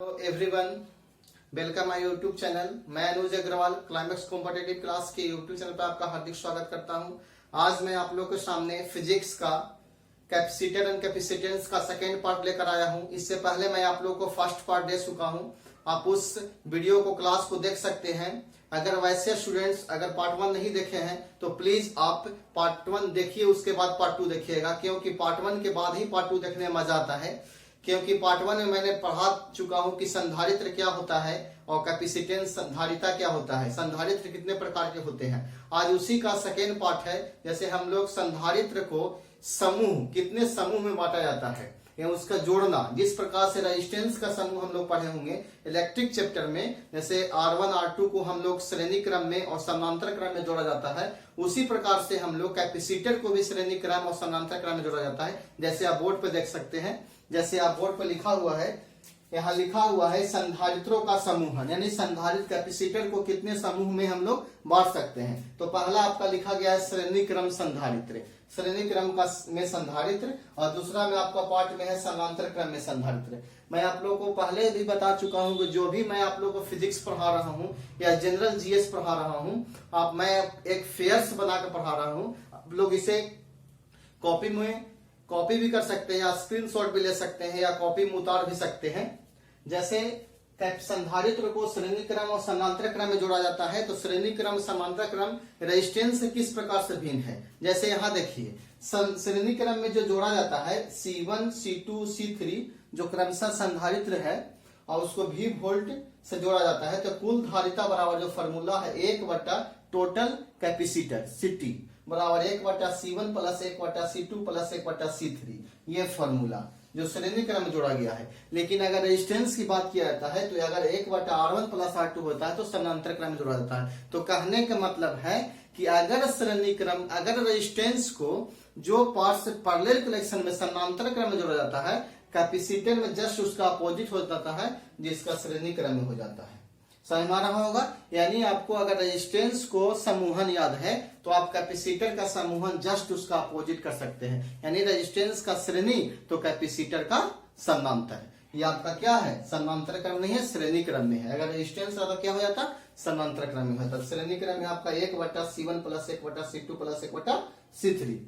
Hello everyone, welcome my YouTube channel. मैं अनुज Agarwal climax competitive class के YouTube channel पर आपका हार्दिक स्वागत करता हूं। आज मैं आप लोगों के सामने फिजिक्स का कैपेसिटर एंड कैपेसिटेंस का सेकेंड पार्ट लेकर आया हूं। इससे पहले मैं आप लोगों को फर्स्ट पार्ट दे चुका हूं। आप उस वीडियो को क्लास को देख सकते हैं। अगर वैसे स्टूडेंट्स अगर पार्ट 1 नहीं देखे हैं तो प्लीज आप पार्ट 1 देखिए, उसके बाद पार्ट 2 देखिएगा, क्योंकि पार्ट 1 के बाद ही पार्ट 2 देखने में मजा आता है। क्योंकि पार्ट 1 में मैंने पढ़ा चुका हूं कि संधारित्र क्या होता है और कैपेसिटेंस संधारिता क्या होता है, संधारित्र कितने प्रकार के होते हैं। आज उसी का सेकेंड पार्ट है। जैसे हम लोग संधारित्र को समूह, कितने समूह में बांटा जाता है या उसका जोड़ना, जिस प्रकार से रेजिस्टेंस का समूह हम लोग पढ़े होंगे इलेक्ट्रिक चैप्टर में, जैसे R1 R2 को हम लोग श्रेणी क्रम में और समांतर क्रम में जोड़ा जाता है, उसी प्रकार से हम लोग कैपेसिटर को भी श्रेणी क्रम और समांतर क्रम में जोड़ा जाता है। जैसे आप बोर्ड पे देख सकते हैं, जैसे आप बोर्ड पर लिखा हुआ है, यहाँ लिखा हुआ है संधारित्रों का समूह, यानी संधारित कैपेसिटर को कितने समूह में हम लोग बांट सकते हैं। तो पहला आपका लिखा गया है श्रेणी क्रम संधारित्र, श्रेणी क्रम का में संधारित्र, और दूसरा में आपका पार्ट में है समांतर क्रम में संधारित्र। मैं आप लोगों को पहले भी बता चुका हूं कि जो भी मैं आप लोगों को फिजिक्स पढ़ा रहा हूं या जनरल जीएस पढ़ा रहा हूं, आप मैं एक फेयर्स बनाकर पढ़ा रहा हूं। आप लोग इसे कॉपी भी कर सकते हैं या स्क्रीनशॉट भी ले सकते हैं या कॉपी में उतार भी सकते हैं। जैसे संधारित्र को श्रेणी क्रम और समांतर क्रम में जोड़ा जाता है, तो श्रेणी क्रम समांतर क्रम रेजिस्टेंस किस प्रकार से भिन्न है। जैसे यहाँ देखिए, श्रेणी क्रम में जो जोड़ा जाता है C1 C2 C3 जो क्रमशः संधारित्र है और उसको V वोल्ट से जोड़ा जाता है, तो कुल धारिता बराबर जो फॉर्मूला है 1/, टोटल कैपेसिटर CT बराबर 1/C1 plus 1/C2 plus 1/C3, ये फॉर्मूला जो श्रेणी क्रम में जोड़ा गया है। लेकिन अगर रेजिस्टेंस की बात किया जाता है तो अगर 1/R1 प्लस R2 होता है तो समांतर क्रम में जोड़ा जाता है। तो कहने का मतलब है कि अगर श्रेणी क्रम, अगर रेजिस्टेंस को जो पार्ट से पैरेलल कनेक्शन में समांतर क्रम में जोड़ा जाता है, कैपेसिटर में जस्ट उसका अपोजिट हो जाता है, जिसका श्रेणी क्रम में हो जाता है। समझ में आ रहा होगा। यानी आपको अगर रेजिस्टेंस को समूहन याद है तो आप कैपेसिटर का समूहन जस्ट उसका अपोजिट कर सकते हैं। यानी रेजिस्टेंस का श्रेणी तो कैपेसिटर का समांतर। ये आपका क्या है, समांतर क्रम नहीं है, श्रेणी क्रम में है। अगर रेजिस्टेंस तो क्या हो जाता, समांतर क्रम में होता। श्रेणी क्रम में आपका 1/C1 plus 1/C2 plus 1/C3।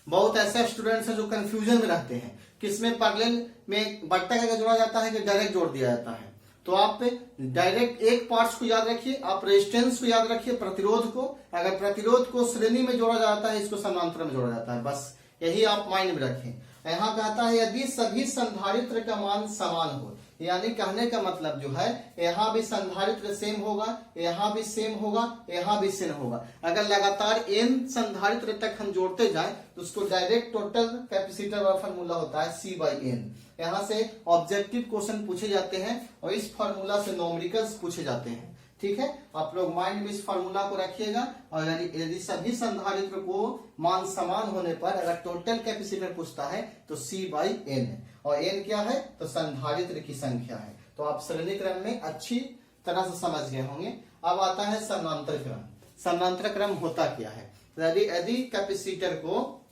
बहुत ऐसे स्टूडेंट्स हैं जो कंफ्यूजन में रहते हैं, किसमें पैरेलल में बट्टा का जोड़ा जाता है कि डायरेक्ट जोड़ दिया जाता है। तो आप डायरेक्ट एक पार्ट्स को याद रखिए, आप रेजिस्टेंस को याद रखिए, प्रतिरोध को, अगर प्रतिरोध को श्रेणी में जोड़ा जाता है, इसको समांतर में जोड़ा जाता है, बस यही आप माइंड में रखें। यहाँ कहता है यदि सभी संधारित्र का मान समान हो, यानी कहने का मतलब जो है यहाँ भी संधारित्र सेम होगा, यहाँ भी सेम होगा, यहाँ भी सेम होगा। अगर लगातार n संधारित्र तक हम जोड़ते जाएं तो उसको डायरेक्ट टोटल कैपेसिटर का फॉर्मूला होता है C/N। यहाँ से ऑब्जेक्टिव क्वेश्चन पूछे जाते हैं और इस फॉर्मूला से न्यूमेरिकल्स पूछे जाते हैं। ठीक है, आप लोग माइंड में इस फॉर्मूला को रखिएगा। और यदि सभी संधारित्र को मान समान होने पर अगर टोटल कैपेसिटर पूछता है तो C/N है, और N क्या है तो संधारित्र की संख्या है। तो आप श्रेणी क्रम में अच्छी तरह से समझ गए होंगे। अब आता है समांतर क्रम। समांतर क्रम होता क्या है। यदि कैपेसिटर को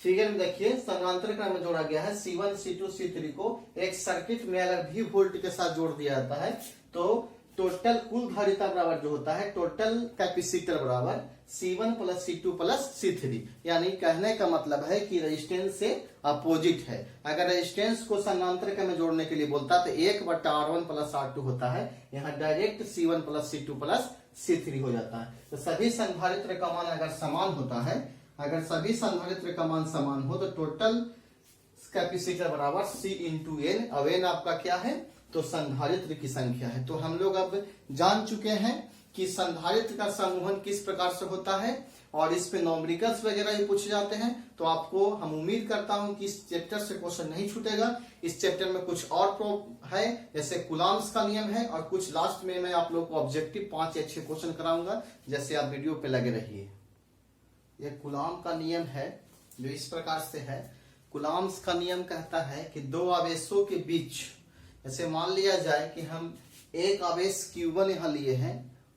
फिगर में देखिए, समांतर क्रम में जोड़ा गया है, C1 C2 C3 को एक सर्किट में अगर V वोल्ट के साथ जोड़ दिया जाता है तो टोटल कुल धारिता बराबर जो होता है टोटल कैपेसिटर बराबर C1 plus C2 plus C3। यानी कहने का मतलब है कि रेजिस्टेंस से अपोजिट है। अगर रेजिस्टेंस को समांतर क्रम में जोड़ने के लिए बोलता है तो 1/R1 प्लस R2 होता है, यहाँ direct C1 plus C2 plus C3 हो जाता है। तो सभी संधारित्र का मान अगर समान होता है, अगर सभी संधारित्र का मान समान हो तो टोटल कैपेसिटर बराबर C/N। अब N आपका क्या है तो संधारित्र की संख्या है। तो हम लोग अब जान चुके हैं कि संधारित्र का समूहन किस प्रकार से होता है और इस पे न्यूमेरिकल्स वगैरह भी पूछे जाते हैं। तो आपको हम उम्मीद करता हूं कि इस चैप्टर से क्वेश्चन नहीं छूटेगा। इस चैप्टर में कुछ और है, जैसे कुलाम्स का नियम है, और कुछ लास्ट में मैं आप लोग को ऑब्जेक्टिव 5 अच्छे क्वेश्चन कराऊंगा। जैसे आप वीडियो पे लगे रहिए। ये कुलाम का नियम है जो इस प्रकार से है। कुलाम्स का नियम कहता है कि दो आवेशों के बीच, जैसे मान लिया जाए कि हम एक आवेश Q1 यहाँ लिए हैं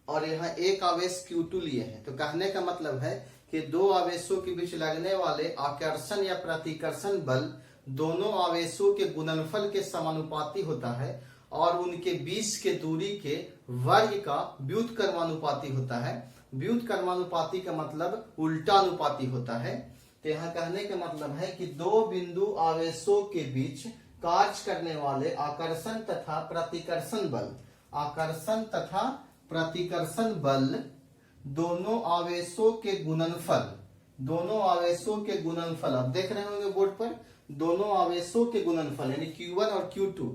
और यहाँ एक आवेश Q2 लिए हैं, तो कहने का मतलब है कि दो आवेशों के बीच लगने वाले आकर्षण या प्रतिकर्षण बल दोनों आवेशों के गुणनफल के समानुपाती होता है और उनके बीच के दूरी के वर्ग का व्युत्क्रमानुपाती होता है। व्युत्क्रमानुपाती का मतलब उल्टा अनुपाती होता है। तो यहाँ कहने का मतलब है कि दो बिंदु आवेशों के बीच कार्य करने वाले आकर्षण तथा प्रतिकर्षण बल दोनों आवेशों के गुणनफल आप देख रहे होंगे बोर्ड पर, दोनों आवेशों के गुणनफल यानी Q1 और Q2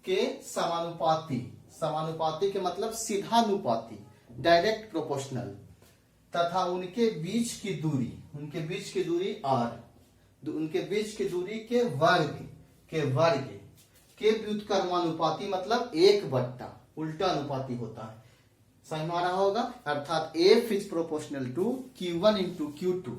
के समानुपाती के मतलब सीधानुपाती, डायरेक्ट प्रोपोर्शनल, तथा उनके बीच की दूरी r, उनके बीच की दूरी के वर्ग के व्युत्क्रमानुपाती मतलब 1/, उल्टा अनुपाती होता है। समझ में आ रहा होगा। अर्थात F is proportional to Q1 into Q2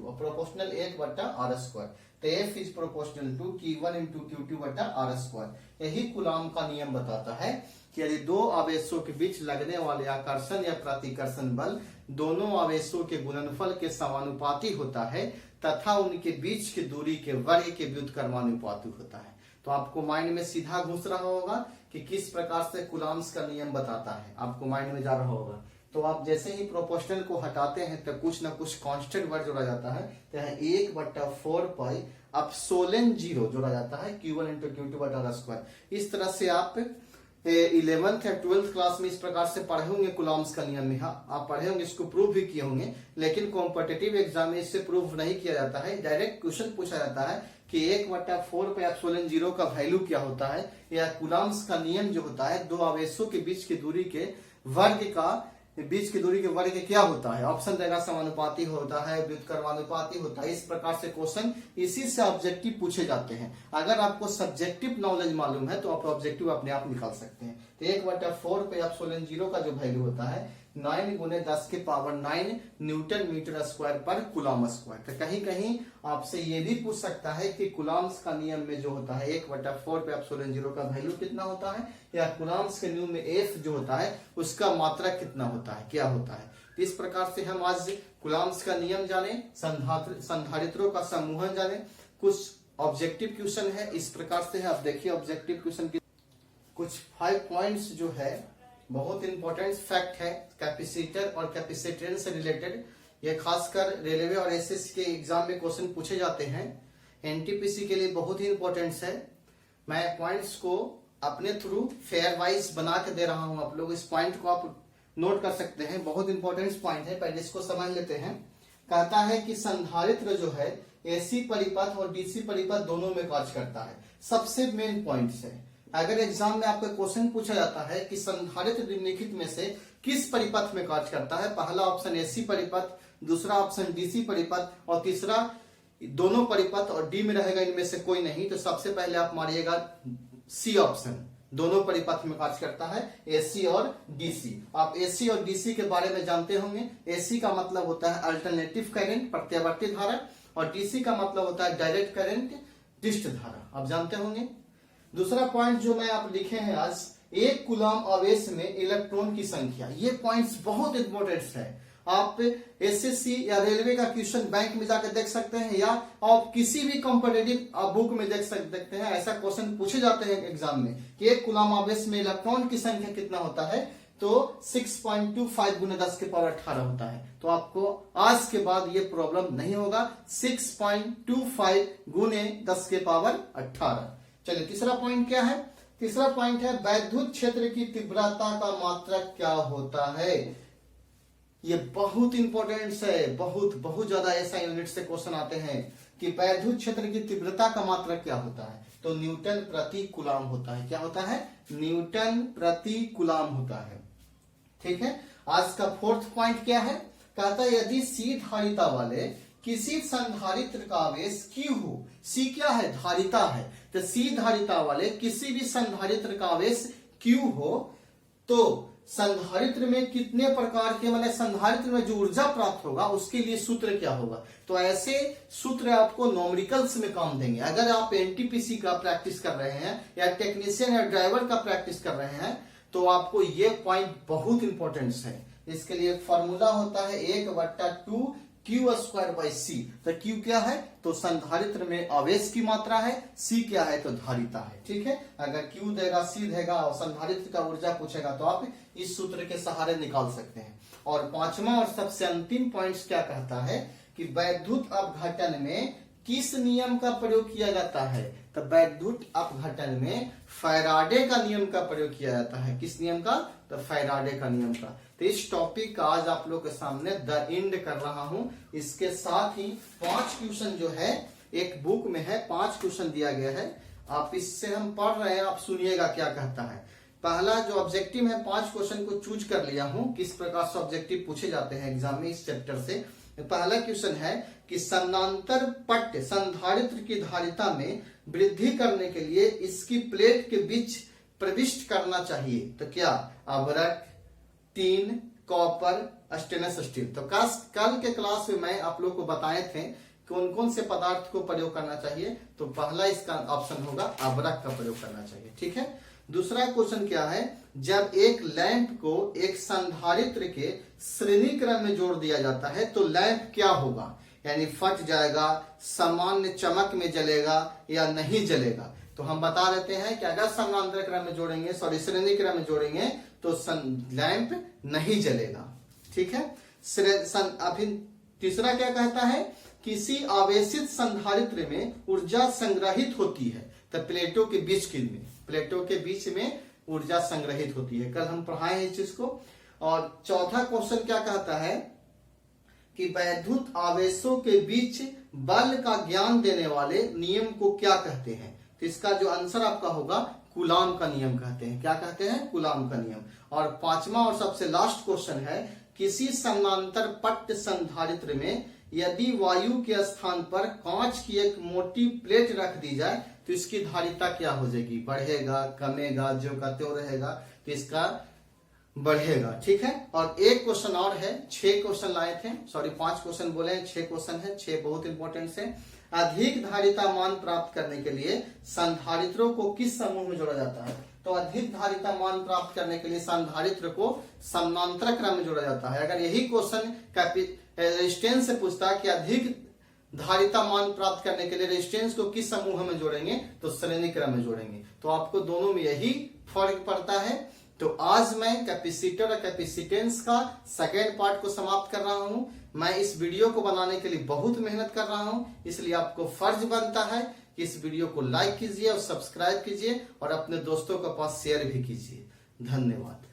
और प्रोपोर्शनल 1/r²। तो F is proportional to Q1 into Q2/r²। यही कूलॉम का नियम बताता है कि यदि दो आवेशों के बीच लगने वाले आकर्षण या प्रतिकर्षण बल दोनों आवेशों के गुणनफल के समानुपाती होता है तथा उनके बीच की दूरी के वर्ग के व्युत्क्रमानुपाती होता है। तो आपको माइंड में सीधा घुस रहा होगा कि किस प्रकार से कूलॉम्स का नियम बताता है, आपको माइंड में जा रहा होगा। तो आप जैसे ही प्रोपोर्शनल को हटाते हैं तो कुछ ना कुछ कांस्टेंट वर्ड जोड़ा जाता है। तो यहाँ 1/4 पाई एप्सिलॉन 0 जोड़ा जाता है Q1 इंटू Q2/r²। इस तरह से आप 11th या 12th क्लास में इस प्रकार से पढ़े होंगे कूलॉम्स का नियम। यहाँ आप पढ़े होंगे, इसको प्रूव भी किए होंगे, लेकिन कॉम्पिटिटिव एग्जाम में इससे प्रूव नहीं किया जाता है। डायरेक्ट क्वेश्चन पूछा जाता है कि 1/4 पे एप्सिलॉन 0 का वैल्यू क्या होता है, या कूलॉम्स का नियम जो होता है दो आवेशों के बीच की दूरी के वर्ग क्या होता है। ऑप्शन देगा समानुपाती होता है, व्युत्क्रमानुपाती होता है। इस प्रकार से क्वेश्चन इसी से ऑब्जेक्टिव पूछे जाते हैं। अगर आपको सब्जेक्टिव नॉलेज मालूम है तो आप ऑब्जेक्टिव अपने आप निकाल सकते हैं। तो 1/4 पे एप्सिलॉन 0 का जो वैल्यू होता है 9 × 10⁹ न्यूटन मीटर स्क्वायर पर कूलॉम स्क्वायर। तो कहीं कहीं आपसे ये भी पूछ सकता है कि कूलॉम्स का नियम में जो होता है 1/4 पे एप्सिलॉन 0 का वैल्यू कितना होता है, या कूलॉम्स के नियम में F जो होता है उसका मात्रक कितना होता है, क्या होता है। तो इस प्रकार से हम आज कूलॉम्स का नियम जाने, संधारित्रों का समूहन जाने, कुछ ऑब्जेक्टिव क्वेश्चन है इस प्रकार से है। आप देखिए ऑब्जेक्टिव क्वेश्चन की कुछ 5 पॉइंट्स जो है बहुत इंपॉर्टेंट फैक्ट है कैपेसिटर और कैपेसिटेंस से रिलेटेड। ये खासकर रेलवे और एसएससी के एग्जाम में क्वेश्चन पूछे जाते हैं, एनटीपीसी के लिए बहुत ही इंपॉर्टेंट है। मैं पॉइंट्स को अपने थ्रू फेयर वाइज बना के दे रहा हूं, आप लोग इस पॉइंट को आप नोट कर सकते हैं, बहुत इंपॉर्टेंट पॉइंट है। पहले इसको समझ लेते हैं। कहता है कि संधारित्र जो है एसी परिपथ और डीसी परिपथ दोनों में कार्य करता है। सबसे मेन पॉइंट है, अगर एग्जाम में आपका क्वेश्चन पूछा जाता है कि संधारित्र निम्नलिखित में से किस परिपथ में कार्य करता है, पहला ऑप्शन एसी परिपथ, दूसरा ऑप्शन डीसी परिपथ और तीसरा दोनों परिपथ और डी में रहेगा इनमें से कोई नहीं, तो सबसे पहले आप मारिएगा सी ऑप्शन, दोनों परिपथ में कार्य करता है एसी और डीसी। आप एसी और डीसी के बारे में जानते होंगे। एसी का मतलब होता है अल्टरनेटिव करंट, प्रत्यावर्ती धारा, और डीसी का मतलब होता है डायरेक्ट करंट, दिष्ट धारा, आप जानते होंगे। दूसरा पॉइंट जो मैं आप लिखे हैं आज, एक कूलॉम आवेश में इलेक्ट्रॉन की संख्या। ये पॉइंट्स बहुत इंपॉर्टेंट है। आप एसएससी या रेलवे का क्वेश्चन बैंक में जाकर देख सकते हैं, या आप किसी भी कॉम्पिटिटिव बुक में देख सकते हैं। ऐसा क्वेश्चन पूछे जाते हैं एग्जाम में कि एक कूलॉम आवेश में इलेक्ट्रॉन की संख्या कितना होता है, तो 6.25 × 10⁻18 होता है। तो आपको आज के बाद ये प्रॉब्लम नहीं होगा, 6.25 × 10⁻18। चलिए तीसरा पॉइंट क्या है। तीसरा पॉइंट है वैद्युत क्षेत्र की तीव्रता का मात्रक क्या होता है। ये बहुत इंपॉर्टेंट है, बहुत ज्यादा ऐसा यूनिट से क्वेश्चन आते हैं कि वैद्युत क्षेत्र की तीव्रता का मात्रक क्या होता है, तो न्यूटन प्रति कूलॉम होता है। क्या होता है, न्यूटन प्रति कूलॉम होता है। ठीक है। आज का फोर्थ पॉइंट क्या है, कहता है यदि सी धारिता वाले किसी संधारित्र का आवेश Q हो, C क्या है, धारिता है, तो C धारिता वाले किसी भी संधारित्र का आवेश Q हो तो संधारित्र में कितने प्रकार के, मतलब संधारित्र में जो ऊर्जा प्राप्त होगा उसके लिए सूत्र क्या होगा। तो ऐसे सूत्र आपको न्यूमेरिकल्स में काम देंगे। अगर आप एनटीपीसी का प्रैक्टिस कर रहे हैं या टेक्नीशियन या ड्राइवर का प्रैक्टिस कर रहे हैं तो आपको ये पॉइंट बहुत इंपॉर्टेंट है। इसके लिए फॉर्मूला होता है 1/2 Q² C। तो Q क्या है? तो संधारित्र में आवेश की मात्रा है, C क्या है? तो धारिता है। ठीक है, अगर Q देगा, C देगा और संधारित्र का ऊर्जा पूछेगा तो आप इस सूत्र के सहारे निकाल सकते हैं। और पांचवा और सबसे अंतिम पॉइंट क्या कहता है कि वैद्युत अपघटन में किस नियम का प्रयोग किया जाता है? तो वैद्युत अपघटन में फैराडे का नियम का प्रयोग किया जाता है। किस नियम का? तो फैराडे का नियम का। तो इस टॉपिक का आज आप लोग के सामने द एंड कर रहा हूं। इसके साथ ही 5 क्वेश्चन जो है एक बुक में है, 5 क्वेश्चन दिया गया है। आप इससे हम पढ़ रहे हैं, आप सुनिएगा क्या कहता है। पहला जो ऑब्जेक्टिव है, 5 क्वेश्चन को चूज कर लिया हूं किस प्रकार से ऑब्जेक्टिव पूछे जाते हैं एग्जाम में इस चैप्टर से। पहला क्वेश्चन है कि समानांतर पट्ट संधारित्र की धारिता में वृद्धि करने के लिए इसकी प्लेट के बीच प्रविष्ट करना चाहिए। तो क्या? अभ्रक, टीन, कॉपर, स्टेनलेस स्टील। तो कल के क्लास में मैं आप लोग को बताए थे कौन कौन से पदार्थ को प्रयोग करना चाहिए। तो पहला इसका ऑप्शन होगा अभ्रक का प्रयोग करना चाहिए। ठीक है, दूसरा क्वेश्चन क्या है? जब एक लैंप को एक संधारित्र के श्रेणी क्रम में जोड़ दिया जाता है तो लैंप क्या होगा? यानी फट जाएगा, सामान्य चमक में जलेगा या नहीं जलेगा? तो हम बता देते हैं कि अगर समानांतर क्रम में जोड़ेंगे, श्रेणी क्रम में जोड़ेंगे तो लैंप नहीं जलेगा। ठीक है, अभी तीसरा क्या कहता है? किसी आवेशित संधारित्र में ऊर्जा संग्रहित होती है। तो प्लेटों के बीच में ऊर्जा संग्रहित होती है। कल हम पढ़ाए हैं इस चीज को। और चौथा क्वेश्चन क्या कहता है कि वैद्युत आवेशों के बीच बल का ज्ञान देने वाले नियम को क्या कहते हैं? तो इसका जो आंसर आपका होगा कूलाम का नियम कहते हैं। क्या कहते हैं? कूलाम का नियम। और पांचवा और सबसे लास्ट क्वेश्चन है, किसी समानांतर पट्ट संधारित्र में यदि वायु के स्थान पर कांच की एक मोटी प्लेट रख दी जाए तो इसकी धारिता क्या हो जाएगी? बढ़ेगा, कमेगा, जो का त्यों रहेगा? तो इसका बढ़ेगा। ठीक है, और एक क्वेश्चन और है, 6 क्वेश्चन लाए थे, सॉरी 5 क्वेश्चन बोले, 6 क्वेश्चन है, 6 बहुत इंपॉर्टेंट है। अधिक धारिता मान प्राप्त करने के लिए संधारित्रों को किस समूह में जोड़ा जाता है? तो अधिक धारिता मान प्राप्त करने के लिए संधारित्र को समानांतर क्रम में जोड़ा जाता है। अगर यही क्वेश्चन रेजिस्टेंस से पूछता है कि अधिक धारिता मान प्राप्त करने के लिए रेजिस्टेंस को किस समूह में जोड़ेंगे? तो श्रेणी क्रम में जोड़ेंगे। तो आपको दोनों में यही फर्क पड़ता है। तो आज मैं कैपेसिटर और कैपेसिटेंस का सेकेंड पार्ट को समाप्त कर रहा हूं। मैं इस वीडियो को बनाने के लिए बहुत मेहनत कर रहा हूं, इसलिए आपको फर्ज बनता है कि इस वीडियो को लाइक कीजिए और सब्सक्राइब कीजिए और अपने दोस्तों के पास शेयर भी कीजिए। धन्यवाद।